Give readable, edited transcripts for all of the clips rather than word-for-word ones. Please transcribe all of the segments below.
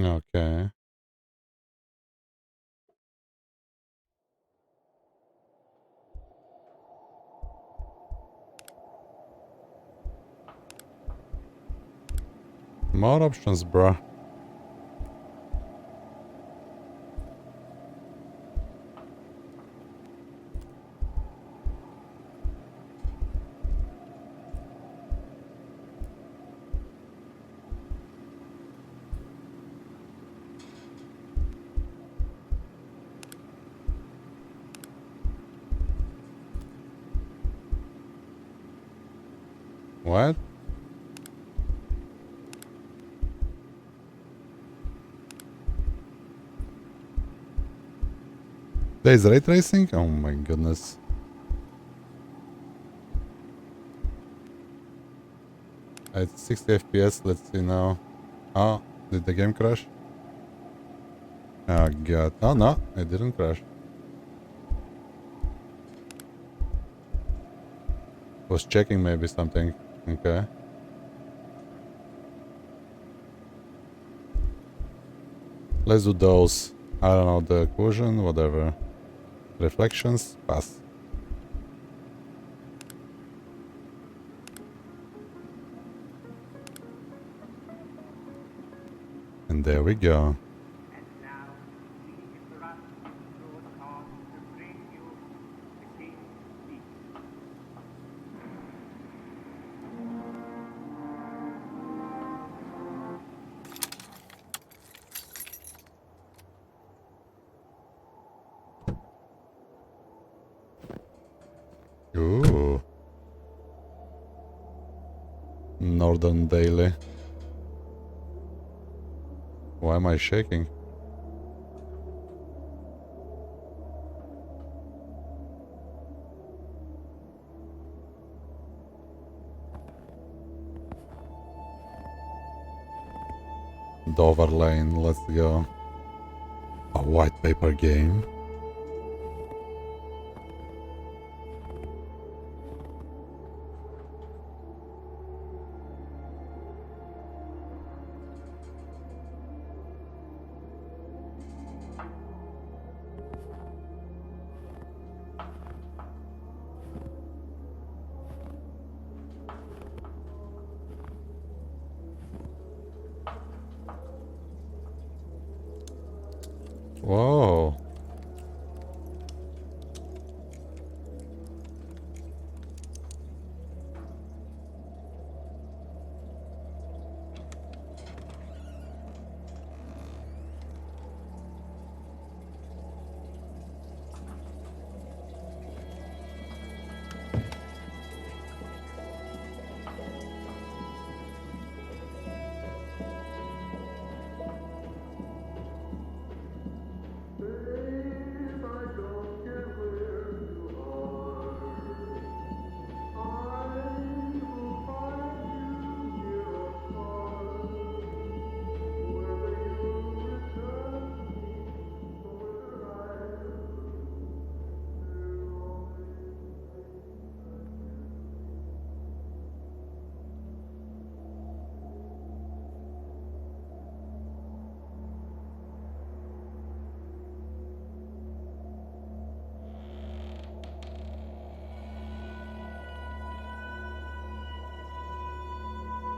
Okay. More options, bruh. What? There's ray tracing? Oh my goodness. It's 60 FPS, let's see now. Oh, did the game crash? Oh god. Oh no, it didn't crash. Was checking maybe something. Okay. Let's do those. I don't know, the occlusion, whatever. Reflections, pass. And there we go. Ooh. Northern Daily. Why am I shaking? Dover Lane, let's go. A white paper game. Whoa.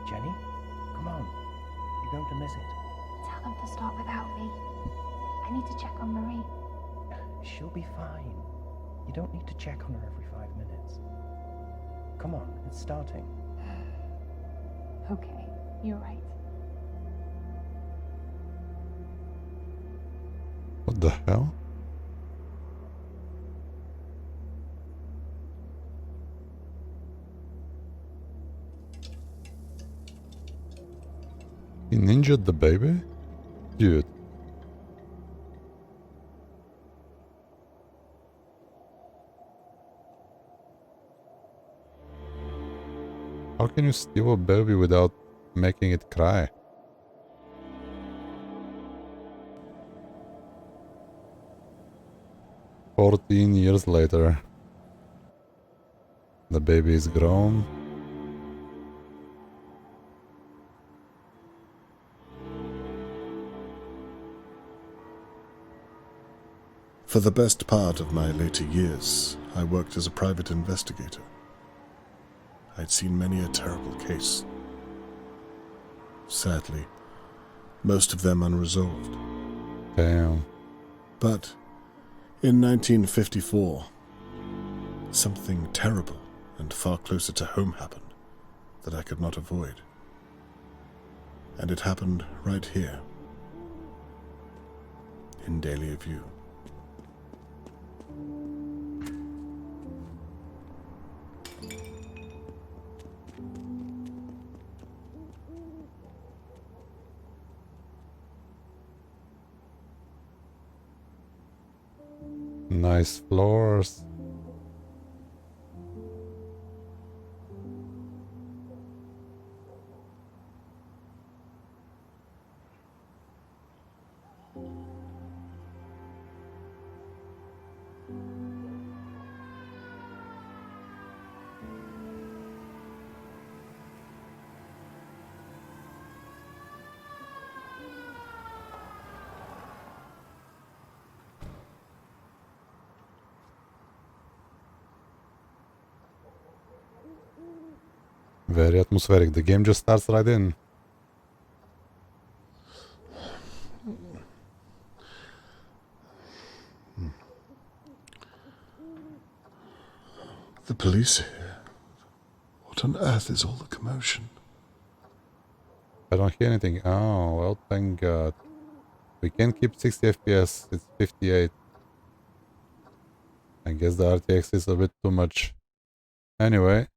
Jenny, come on. You're going to miss it. Tell them to start without me. I need to check on Marie. She'll be fine. You don't need to check on her every 5 minutes. Come on, it's starting. Okay, you're right. What the hell? He ninja'd the baby? Dude. How can you steal a baby without making it cry? "14 years later. The baby is grown. For the best part of my later years, I worked as a private investigator. I'd seen many a terrible case. Sadly, most of them unresolved. Damn. But in 1954, something terrible and far closer to home happened that I could not avoid. And it happened right here, in Dahlia View. Nice floors. Very atmospheric. The game just starts right in. The police are here. What on earth is all the commotion? I don't hear anything. Oh, well, thank God. We can keep 60 FPS. It's 58. I guess the RTX is a bit too much. Anyway.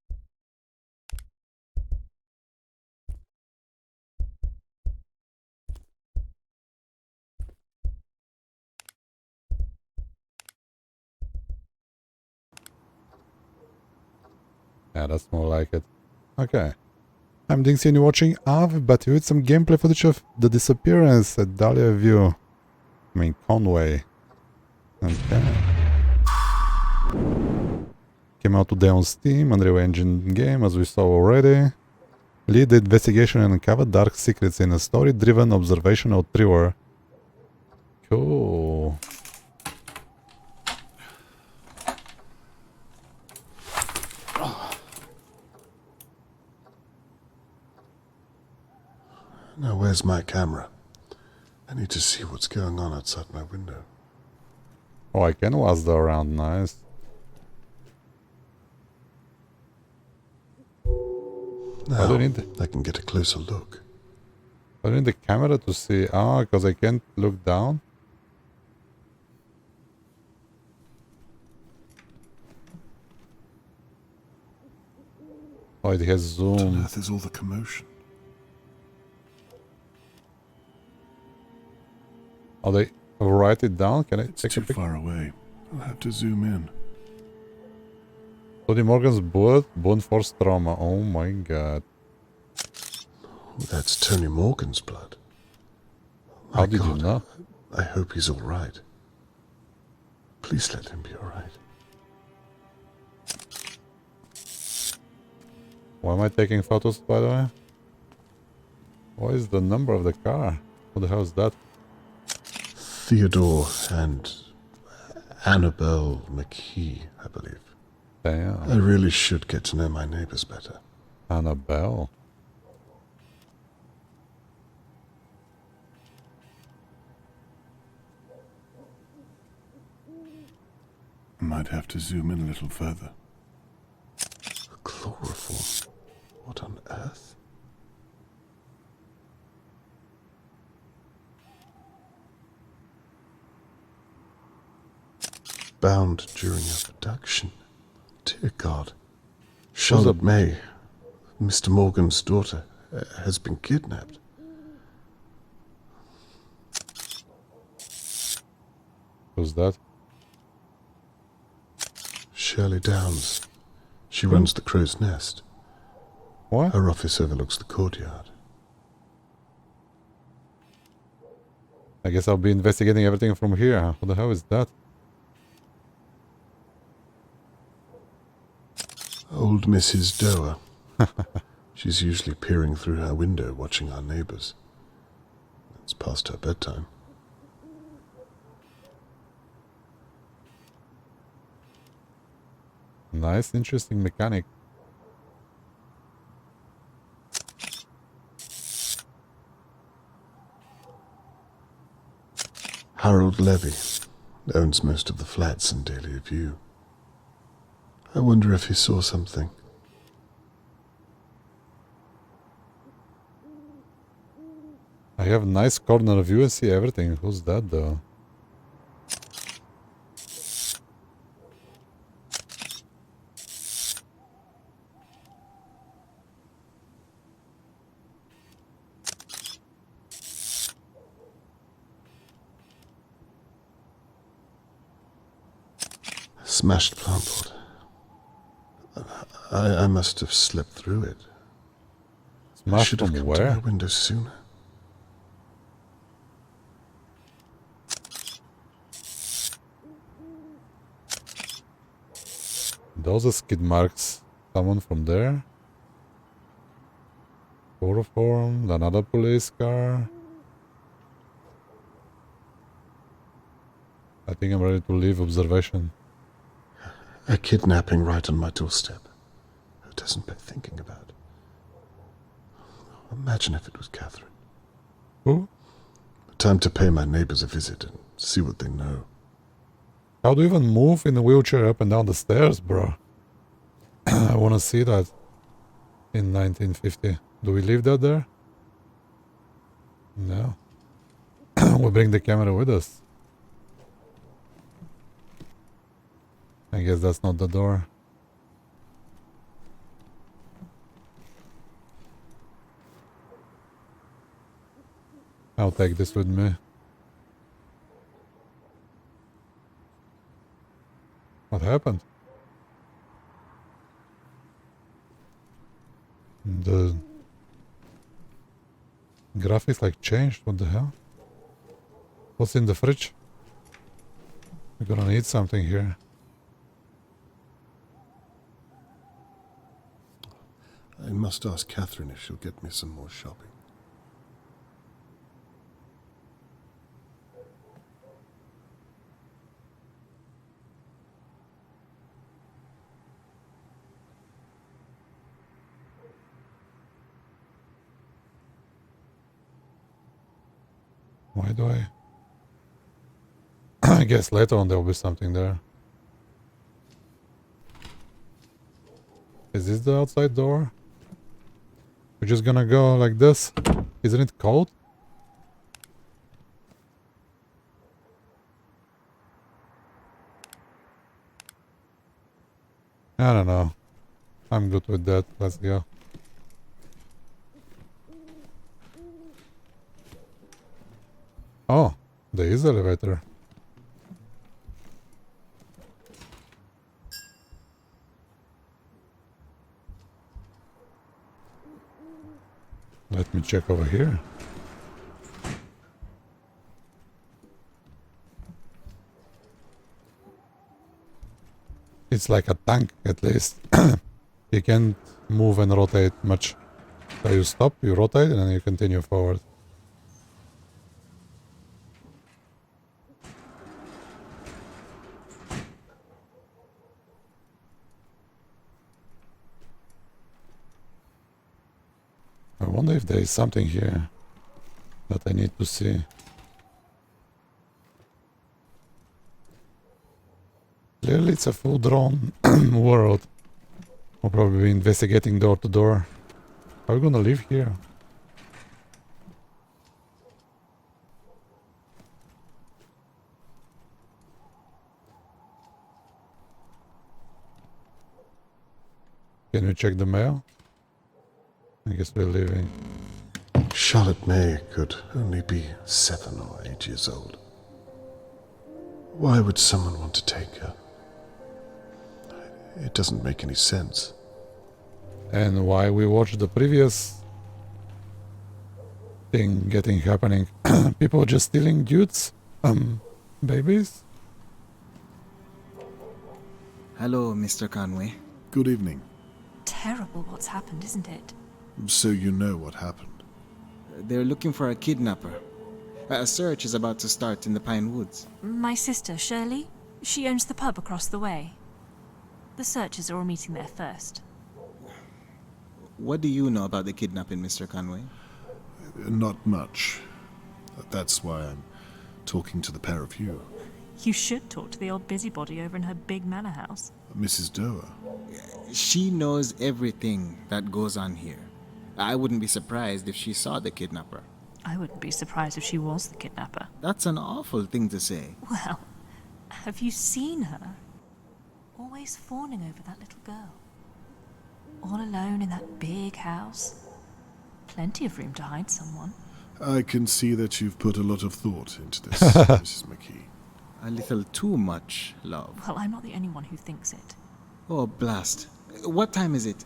Yeah, that's more like it. Okay. I'm DinXy and you're watching AV, but with some gameplay footage of the Disappearance at Dahlia View. I mean, Conway. Okay. Came out today on Steam, Unreal Engine game, as we saw already. Lead the investigation and uncover dark secrets in a story-driven observational thriller. Cool. Now where's my camera? I need to see what's going on outside my window. Oh, I can wander around, nice. Now, do you need I can get a closer look. I need the camera to see. Ah, because I can't look down. Oh, it has What on zoom. earth is all the commotion? Oh, they write it down? Can I It's take a too picture? far away. I'll have to zoom in. Tony Morgan's bullet, bone force trauma. Oh my God. That's Tony Morgan's blood. My How did you God, know? I hope he's all right. Please let him be all right. Why am I taking photos, by the way? What is the number of the car? What the hell is that? Theodore and Annabelle McKee, I believe. I Damn. really should get to know my neighbors better. Annabelle. I might have to zoom in a little further. Chloroform? What on earth? Bound during abduction. Dear God. Charlotte May, Mr. Morgan's daughter, has been kidnapped. Who's that? Shirley Downs. She runs the Crow's Nest. What? Her office overlooks the courtyard. I guess I'll be investigating everything from here. What the hell is that? Old Mrs. Doer. She's usually peering through her window watching our neighbors. It's past her bedtime. Nice, interesting mechanic. Harold Levy owns most of the flats in Dahlia View. I wonder if he saw something. I have a nice corner view and see everything. Who's that though? Smashed plant pot. I must have slipped through it. I Smashed should have from come to my where? window sooner. Those are skid marks. Someone from there? Chloroform, another police car. I think I'm ready to leave observation. A kidnapping right on my doorstep. Who doesn't bear thinking about? Imagine if it was Catherine. Who? Time to pay my neighbors a visit and see what they know. How do you even move in a wheelchair up and down the stairs, bro? I wanna see that in 1950. Do we leave that there? No. We bring the camera with us. I guess that's not the door. I'll take this with me. What happened? The graphics like changed. What the hell? What's in the fridge? We're gonna need something here. I must ask Catherine if she'll get me some more shopping. Why do I? I guess later on there'll be something there. Is this the outside door? We're just gonna go like this? Isn't it cold? I don't know. I'm good with that. Let's go. Oh, there is elevator. Let me check over here. It's like a tank, at least. You can't move and rotate much. So you stop, you rotate, and then you continue forward. I wonder if there is something here that I need to see. Clearly it's a full-drawn world. We'll probably be investigating door to door. Are we gonna live here? Can we check the mail? I guess we're leaving. Charlotte May could only be 7 or 8 years old. Why would someone want to take her? It doesn't make any sense. And why we watched the previous thing happening. People just stealing dudes, babies. Hello, Mr. Conway. Good evening. Terrible what's happened, isn't it? So you know what happened. They're looking for a kidnapper. A search is about to start in the Pine Woods. My sister, Shirley, she owns the pub across the way. The searchers are all meeting there first. What do you know about the kidnapping, Mr. Conway? Not much. That's why I'm talking to the pair of you. You should talk to the old busybody over in her big manor house. Mrs. Doer. She knows everything that goes on here. I wouldn't be surprised if she saw the kidnapper. I wouldn't be surprised if she was the kidnapper. That's an awful thing to say. Well, have you seen her? Always fawning over that little girl. All alone in that big house. Plenty of room to hide someone. I can see that you've put a lot of thought into this, Mrs. McKee. A little too much, love. Well, I'm not the only one who thinks it. Oh, blast. What time is it?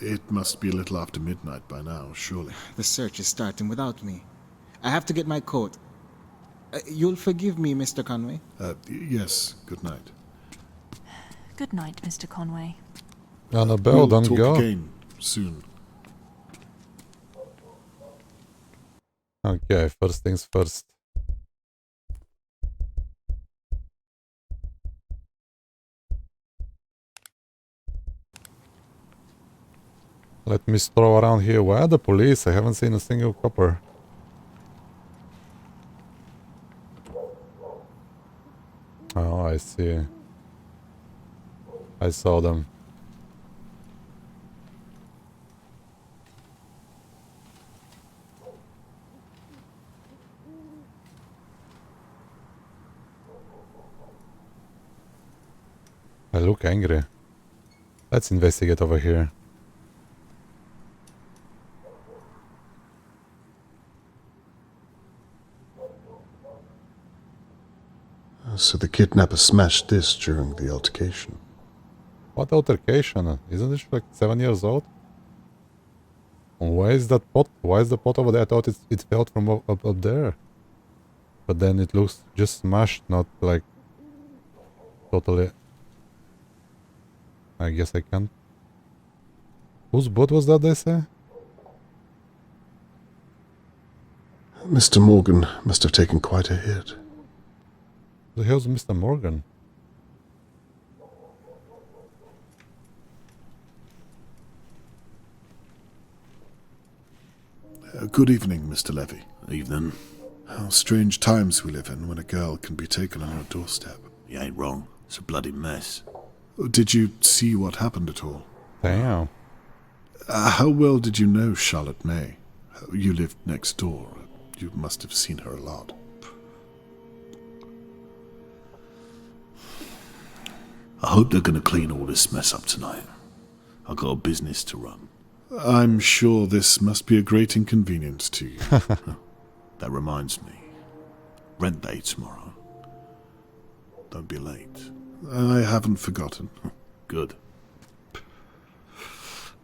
It must be a little after midnight by now, surely. The search is starting without me. I have to get my coat. You'll forgive me, Mr. Conway? Yes, good night. Good night, Mr. Conway. Annabelle, We'll don't talk go. again soon. Okay, first things first. Let me stroll around here. Where are the police? I haven't seen a single copper. Oh, I see. I saw them. I look angry. Let's investigate over here. So the kidnapper smashed this during the altercation. What altercation? Isn't it like 7 years old? Why is that pot? Why is the pot over there? I thought it fell from up there. But then it looks just smashed, not like totally. I guess I can't. Whose boat was that, they say? Mr. Morgan must have taken quite a hit. The hell's Mr. Morgan? Good evening, Mr. Levy. Evening. How strange times we live in when a girl can be taken on her doorstep. You ain't wrong. It's a bloody mess. Did you see what happened at all? Damn. How well did you know Charlotte May? You lived next door. You must have seen her a lot. I hope they're going to clean all this mess up tonight. I've got a business to run. I'm sure this must be a great inconvenience to you. That reminds me. Rent day tomorrow. Don't be late. I haven't forgotten. Good.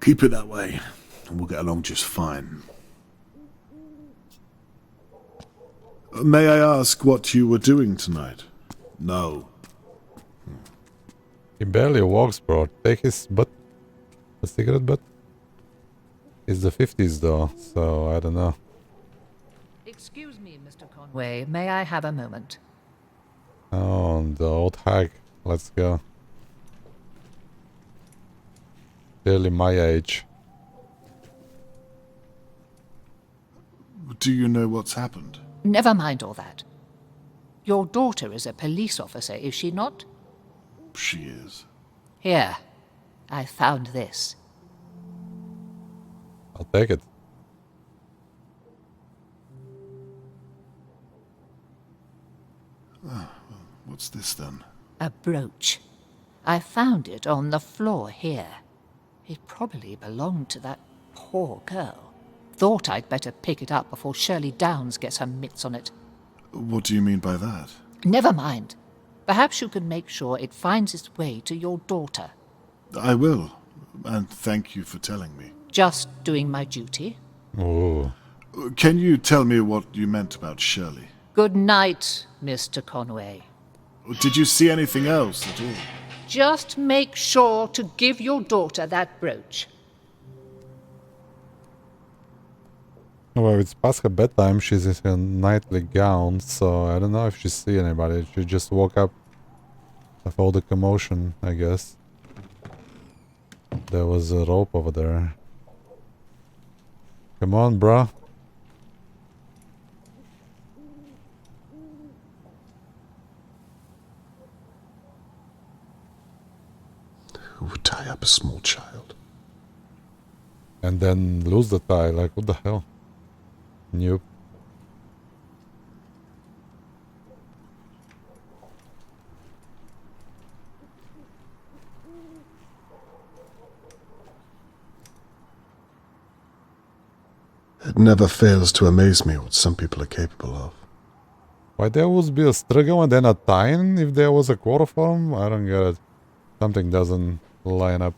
Keep it that way, and we'll get along just fine. May I ask what you were doing tonight? No. He barely walks, bro. Take his butt. A cigarette butt? It's the 50s though, so I don't know. Excuse me, Mr. Conway. May I have a moment? Oh, the old hag. Let's go. Clearly my age. Do you know what's happened? Never mind all that. Your daughter is a police officer, is she not? She is. Here. I found this. I'll take it. What's this then? A brooch. I found it on the floor here. It probably belonged to that poor girl. Thought I'd better pick it up before Shirley Downs gets her mitts on it. What do you mean by that? Never mind. Perhaps you can make sure it finds its way to your daughter. I will. And thank you for telling me. Just doing my duty. Oh. Can you tell me what you meant about Shirley? Good night, Mr. Conway. Did you see anything else at all? Just make sure to give your daughter that brooch. Well, it's past her bedtime. She's in her nightly gown, so I don't know if she see anybody. She just woke up of all the commotion, I guess. There was a rope over there. Come on, bruh. Who would tie up a small child? And then lose the tie, like what the hell? Nope. It never fails to amaze me what some people are capable of. Why there would be a struggle and then a tying if there was a chloroform? I don't get it. Something doesn't line up.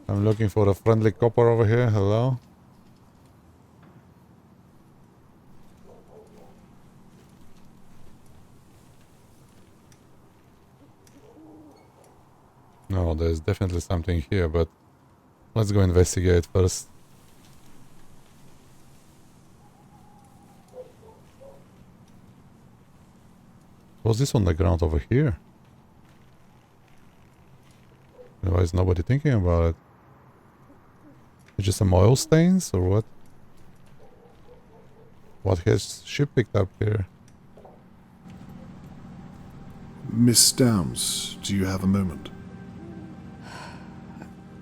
I'm looking for a friendly copper over here. Hello? No, there's definitely something here, but let's go investigate first. Was this on the ground over here? Why is nobody thinking about it? It's just some oil stains or what? What has she picked up here? Miss Downs, do you have a moment?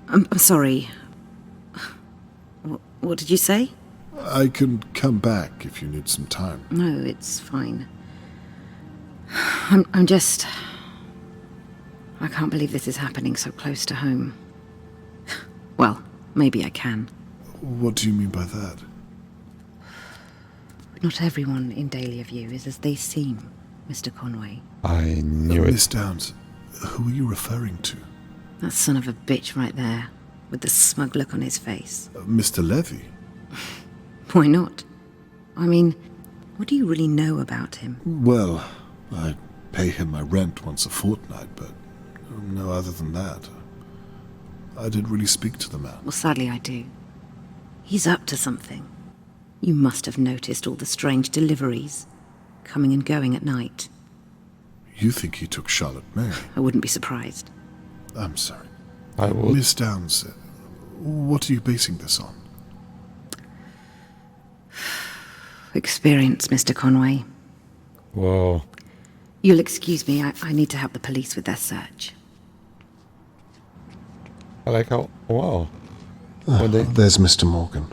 I'm sorry. What did you say? I can come back if you need some time. No, it's fine. I'm just... I can't believe this is happening so close to home. Well, maybe I can. What do you mean by that? Not everyone in Dahlia View is as they seem, Mr. Conway. I knew it. Miss Downs, who are you referring to? That son of a bitch right there, with the smug look on his face. Mr. Levy? Why not? I mean, what do you really know about him? Well, I pay him my rent once a fortnight, but no other than that. I didn't really speak to the man. Well, sadly I do. He's up to something. You must have noticed all the strange deliveries, coming and going at night. You think he took Charlotte Mary? I wouldn't be surprised. I'm sorry. I will. Miss Downs, what are you basing this on? Experience, Mr. Conway. Whoa. You'll excuse me, I need to help the police with their search. I like how... Wow. When they... There's Mr. Morgan.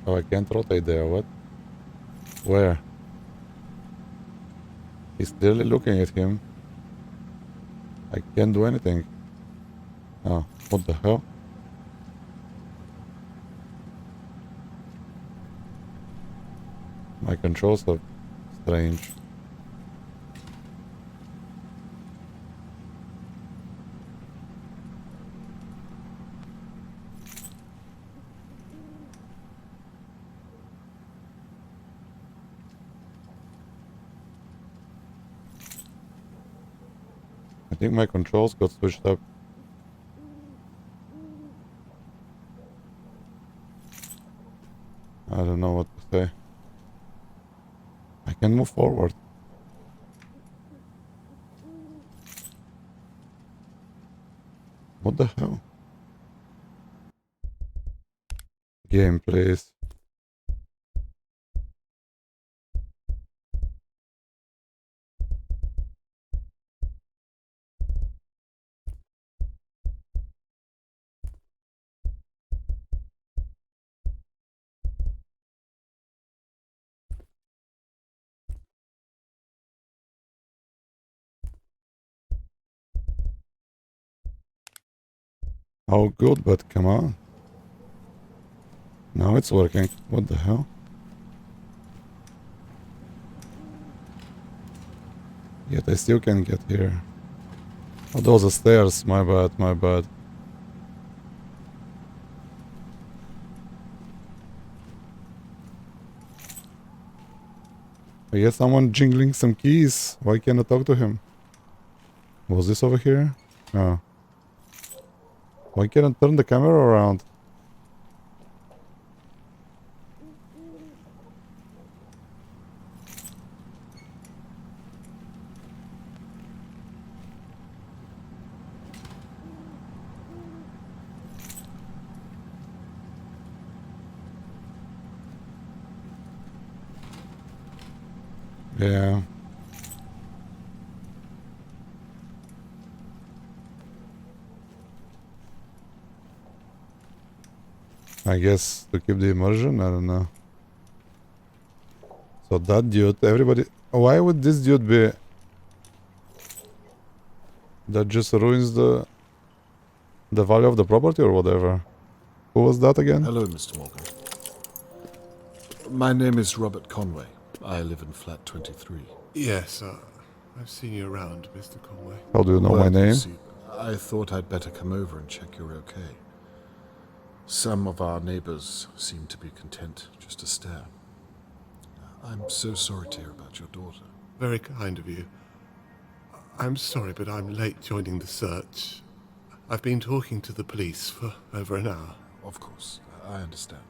Oh, I can't rotate there. What? Where? He's clearly looking at him. I can't do anything. Oh, what the hell? My controls are strange. I think my controls got switched up. I don't know what to say. I can move forward. What the hell? Game, please. Oh, good, but come on. Now it's working. What the hell? Yet I still can't get here. Oh, those are stairs. My bad, my bad. I hear someone jingling some keys. Why can't I talk to him? Was this over here? No. Why can't I turn the camera around? Yeah. I guess to keep the immersion, I don't know. So that dude, everybody... Why would this dude be... That just ruins the value of the property or whatever. Who was that again? Hello, Mr. Morgan. My name is Robert Conway. I live in flat 23. Yes, I've seen you around, Mr. Conway. How do you know my Well, you name? see, I thought I'd better come over and check you're okay. Some of our neighbors seem to be content just to stare. I'm so sorry to hear about your daughter. Very kind of you. I'm sorry, but I'm late joining the search. I've been talking to the police for over an hour. Of course, I understand.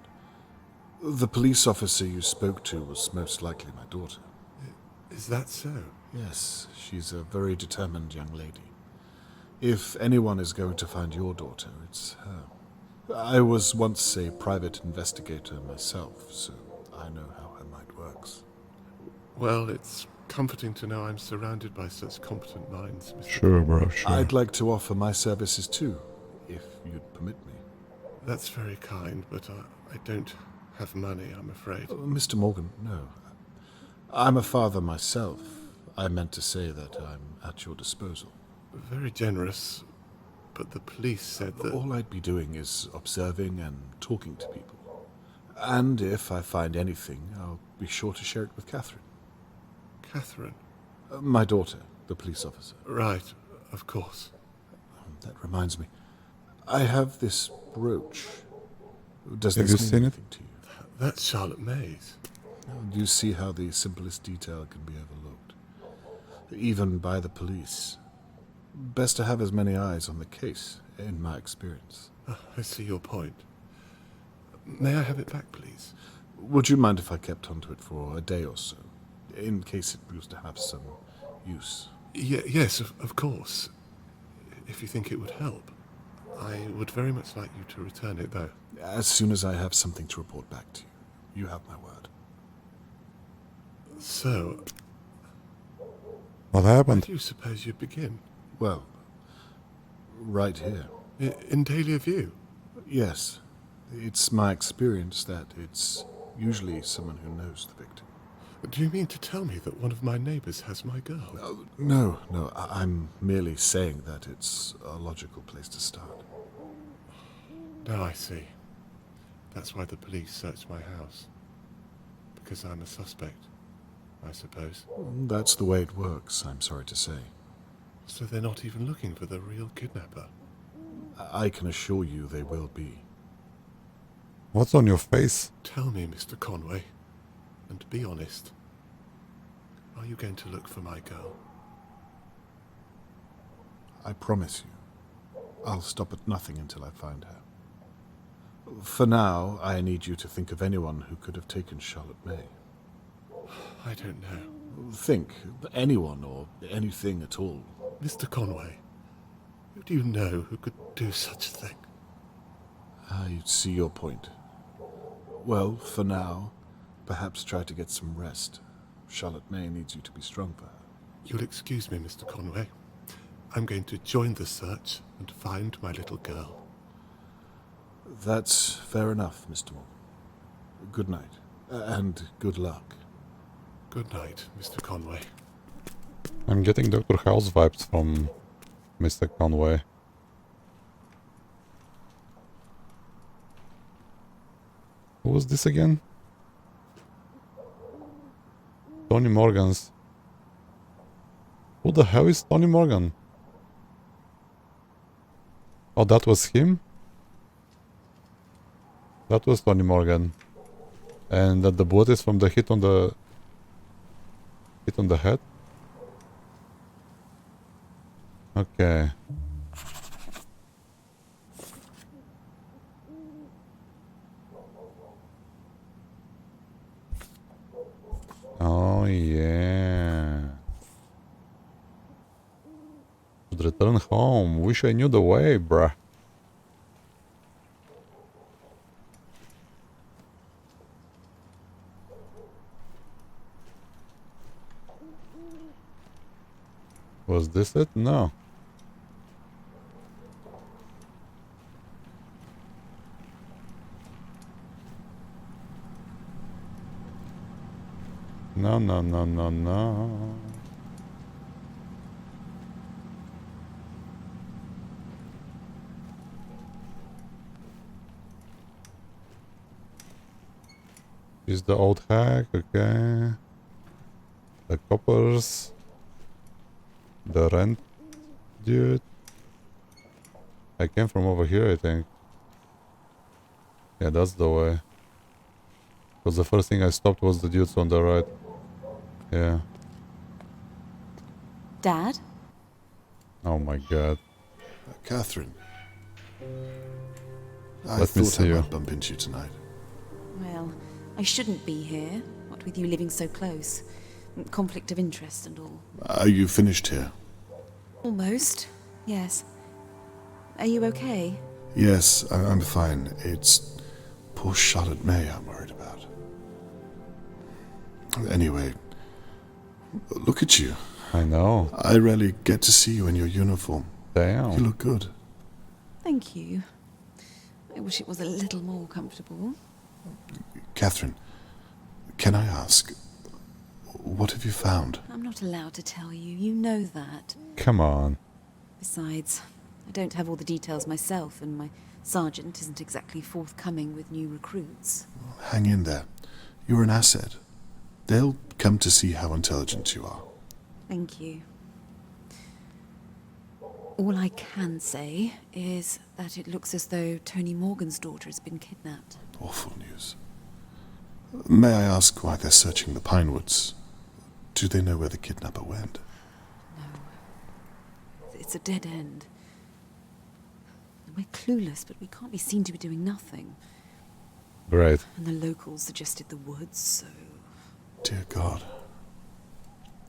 The police officer you spoke to was most likely my daughter. Is that so? Yes, she's a very determined young lady. If anyone is going to find your daughter, it's her. I was once a private investigator myself, so I know how her mind works. Well, it's comforting to know I'm surrounded by such competent minds, Mr. Sure, bro, sure. I'd like to offer my services too, if you'd permit me. That's very kind, but I don't have money, I'm afraid. Mr. Morgan, no. I'm a father myself. I meant to say that I'm at your disposal. Very generous, but the police said that... All I'd be doing is observing and talking to people. And if I find anything, I'll be sure to share it with Catherine. Catherine? My daughter, the police officer. Right, of course. That reminds me. I have this brooch. Does Have this you mean seen it? anything to you? That's Charlotte Mays. Do you see how the simplest detail can be overlooked? Even by the police. Best to have as many eyes on the case, in my experience. I see your point. May I have it back, please? Would you mind if I kept onto it for a day or so, in case it proves to have some use? Yes, of course. If you think it would help. I would very much like you to return it, though. As soon as I have something to report back to you. You have my word. So, What where happened? do you suppose you'd begin? Well, right here. In Dahlia View? Yes. It's my experience that it's usually someone who knows the victim. Do you mean to tell me that one of my neighbors has my girl? No. I'm merely saying that it's a logical place to start. Now I see. That's why the police searched my house. Because I'm a suspect, I suppose. That's the way it works, I'm sorry to say. So they're not even looking for the real kidnapper? I can assure you they will be. What's on your face? Tell me, Mr. Conway, and be honest. Are you going to look for my girl? I promise you. I'll stop at nothing until I find her. For now, I need you to think of anyone who could have taken Charlotte May. I don't know. Think. Anyone or anything at all. Mr. Conway, who do you know who could do such a thing? I see your point. Well, for now, perhaps try to get some rest. Charlotte May needs you to be strong for her. You'll excuse me, Mr. Conway. I'm going to join the search and find my little girl. That's fair enough, Mr. Morgan. Good night, and good luck. Good night, Mr. Conway. I'm getting Dr. House vibes from Mr. Conway. Who was this again? Tony Morgan's. What the hell is Tony Morgan? Oh, that was him? That was Tony Morgan. And that the bullet is from the hit on the head? Okay. Oh yeah. Should return home. Wish I knew the way, bruh. Was this it? No. No, no, no, no, no. Is the old hack, okay. The coppers. The rent dude. I came from over here, I think. Yeah, that's the way. Because the first thing I stopped was the dudes on the right. Yeah. Dad? Oh my god. Catherine. I Let me thought see I you. might bump into you tonight. Well, I shouldn't be here. What with you living so close. Conflict of interest and all. Are you finished here? Almost, yes. Are you okay? Yes, I'm fine. It's poor Charlotte May I'm worried about. Anyway, look at you. I know. I rarely get to see you in your uniform. Damn. You look good. Thank you. I wish it was a little more comfortable. Catherine, can I ask, what have you found? I'm not allowed to tell you. You know that. Come on. Besides, I don't have all the details myself, and my sergeant isn't exactly forthcoming with new recruits. Hang in there. You're an asset. They'll come to see how intelligent you are. Thank you. All I can say is that it looks as though Tony Morgan's daughter has been kidnapped. Awful news. May I ask why they're searching the Pinewoods? Do they know where the kidnapper went? No. It's a dead end. We're clueless, but we can't be seen to be doing nothing. Great. And the locals suggested the woods, so... Dear God.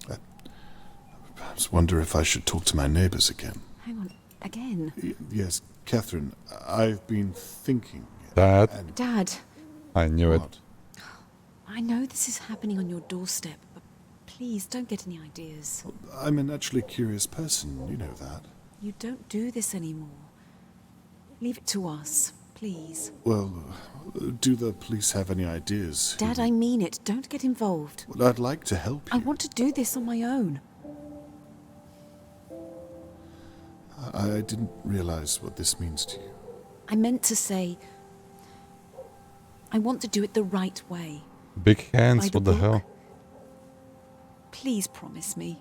I perhaps wonder if I should talk to my neighbors again. Hang on, again? Yes, Catherine, I've been thinking... Dad? And Dad, I knew it. what? I know this is happening on your doorstep, but please don't get any ideas. I'm a naturally curious person, you know that. You don't do this anymore. Leave it to us, please. Well, do the police have any ideas? Dad, I mean it. Don't get involved. Well, I'd like to help you. I want to do this on my own. I didn't realize what this means to you. I meant to say... I want to do it the right way. Big hands, By the what the book. hell? Please promise me.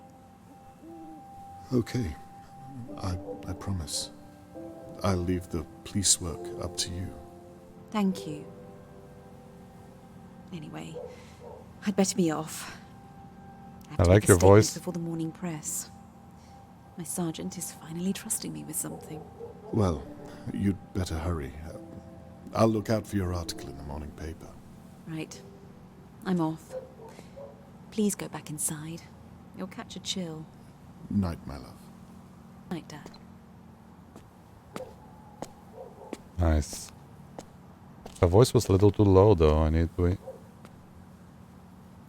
Okay, I promise. I'll leave the police work up to you. Thank you. Anyway, I'd better be off. have I to like make a your statement voice. before the morning press. My sergeant is finally trusting me with something. Well, you'd better hurry. I'll look out for your article in the morning paper. Right. I'm off. Please go back inside. You'll catch a chill. Night, my love. Night, Dad. Nice. Her voice was a little too low though, I need to...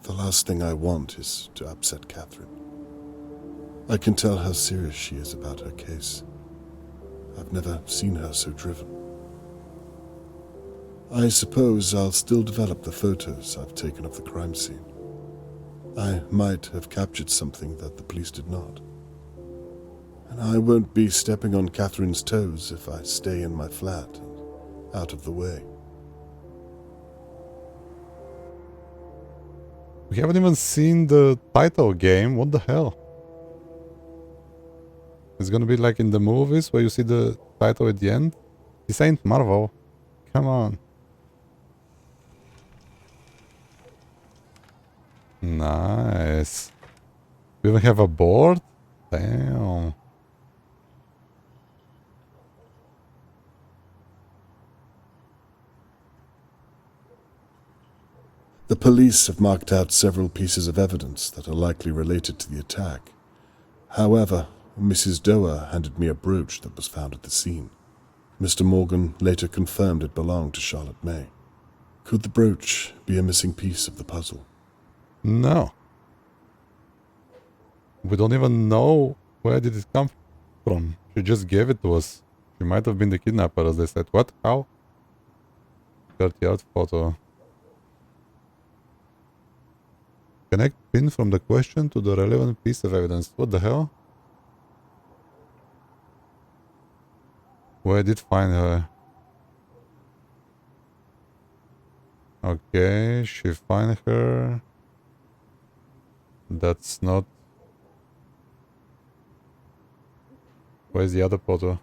The last thing I want is to upset Catherine. I can tell how serious she is about her case. I've never seen her so driven. I suppose I'll still develop the photos I've taken of the crime scene. I might have captured something that the police did not. And I won't be stepping on Catherine's toes if I stay in my flat and out of the way. We haven't even seen the title game, what the hell? It's gonna be like in the movies where you see the title at the end. This ain't Marvel. Come on. Nice. We even have a board? Damn. The police have marked out several pieces of evidence that are likely related to the attack. However, Mrs. Doer handed me a brooch that was found at the scene. Mr. Morgan later confirmed it belonged to Charlotte May. Could the brooch be a missing piece of the puzzle? No. We don't even know where did it come from. She just gave it to us. She might have been the kidnapper, as they said. What? How? 30-yard photo. Connect pin from the question to the relevant piece of evidence. What the hell? Where did find her? Okay, she find her. That's not... Where's the other photo?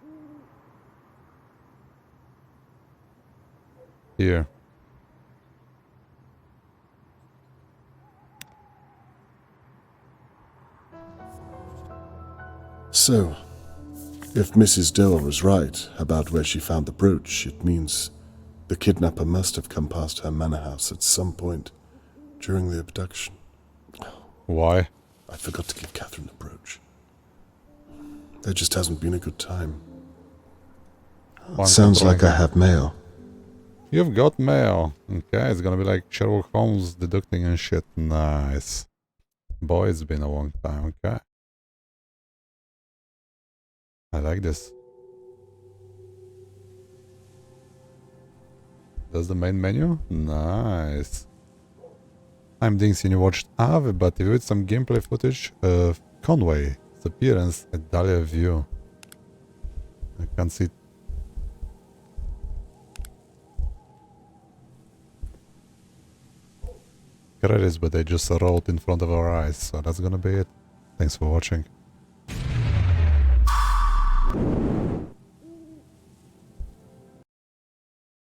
Here. So, if Mrs. Doer was right about where she found the brooch, it means the kidnapper must have come past her manor house at some point during the abduction. Why? I forgot to give Catherine the brooch. There just hasn't been a good time. Sounds like I have mail. You've got mail. Okay, it's gonna be like Sherlock Holmes deducting and shit. Nice. Boy, it's been a long time. Okay. I like this. That's the main menu? Nice. I'm DinXy and you watched Ave, but you viewed some gameplay footage of Conway, Disappearance at Dahlia View. I can't see. Credits, but they just rolled in front of our eyes, so that's gonna be it. Thanks for watching.